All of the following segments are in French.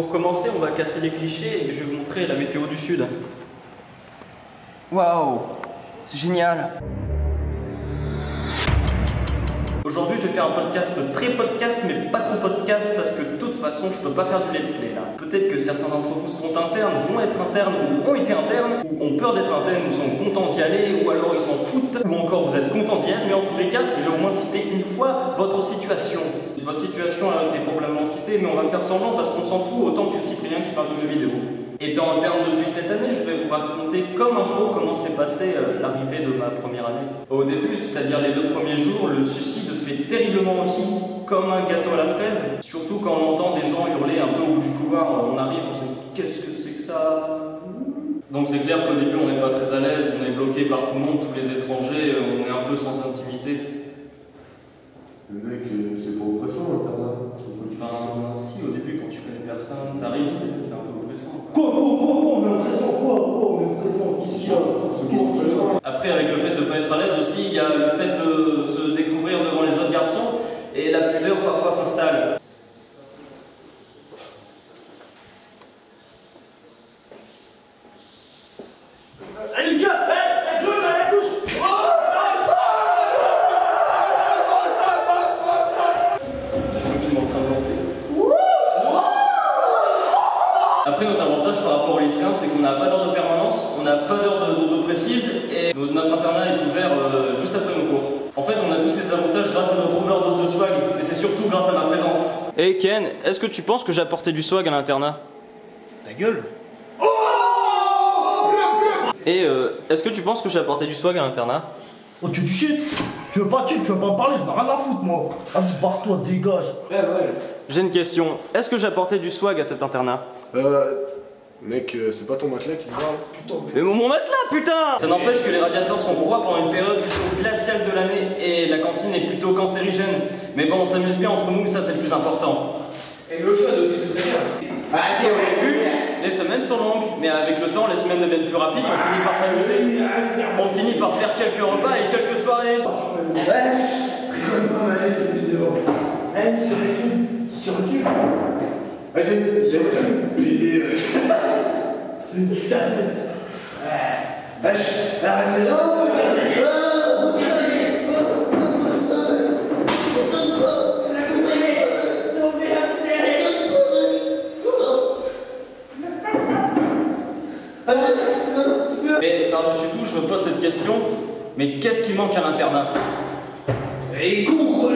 Pour commencer, on va casser les clichés et je vais vous montrer la météo du sud. Waouh, c'est génial. Aujourd'hui, je vais faire un podcast, très podcast, mais pas trop podcast, parce que de toute façon, je peux pas faire du let's play là. Peut-être que certains d'entre vous sont internes, vont être internes, ou ont été internes, ou ont peur d'être internes, ou sont contents d'y aller, ou alors ils s'en foutent, ou encore vous êtes contents d'y être, mais en tous les cas, je vais au moins citer une fois votre situation. Votre situation a été probablement citée, mais on va faire semblant parce qu'on s'en fout autant que Cyprien qui parle de jeux vidéo. Étant interne depuis cette année, je vais vous raconter comme un pro comment s'est passée l'arrivée de ma première année. Au début, c'est-à-dire les 2 premiers jours, le suicide fait terriblement envie, comme un gâteau à la fraise. Surtout quand on entend des gens hurler un peu au bout du couloir, on arrive, on se dit « qu'est-ce que c'est que ça ?» Donc c'est clair qu'au début on n'est pas très à l'aise, on est bloqué par tout le monde, tous les étrangers, on est un peu sans intimité. Le mec, c'est pas oppressant l'internat. Enfin, si, au début, quand tu connais personne, t'arrives, c'est un peu oppressant. Quoi, on est oppressant, on est oppressant, qu'est-ce qu'il y a? Après, avec le fait de ne pas être à l'aise aussi, il y a le fait de se découvrir devant les autres garçons, et la pudeur parfois s'installe. Allez, les gars, je vais aller tous! Après, notre avantage par rapport aux lycéens, c'est qu'on n'a pas d'heure de permanence, on n'a pas d'heure de dodo précise, et notre internat est ouvert juste après nos cours. En fait, on a tous ces avantages grâce à notre overdose de swag, mais c'est surtout grâce à ma présence. Hey Ken, est-ce que tu penses que j'ai apporté du swag à l'internat? Ta gueule! Et est-ce que tu penses que j'ai apporté du swag à l'internat? Oh, tu du shit! Tu veux pas me parler, j'en ai rien à foutre, moi! Vas-y, barre-toi, dégage! Ouais. J'ai une question, est-ce que j'ai apporté du swag à cet internat? Mec, c'est pas ton matelas qui se barre là? Putain, Mais mon matelas, putain! Ça n'empêche que les radiateurs sont froids pendant une période plutôt glaciale de l'année et la cantine est plutôt cancérigène. Mais bon, on s'amuse bien entre nous, ça c'est le plus important. Et l'eau chaude aussi, ce serait bien. Au début, les semaines sont longues, mais avec le temps, les semaines deviennent plus rapides et on finit par s'amuser. On finit par faire quelques repas et quelques soirées. rigole pas, mais allez, fais une vidéo. Sur YouTube. Vas-y, sur YouTube. Une tablette. Wesh, arrêtez là. Mais par-dessus tout, je me pose cette question, mais qu'est-ce qui manque à l'internat? Et cours,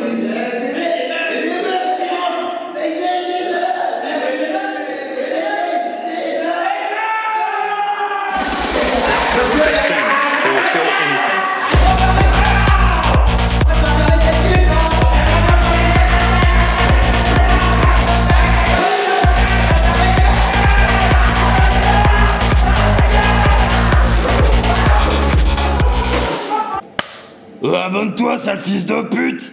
abonne-toi, sale fils de pute!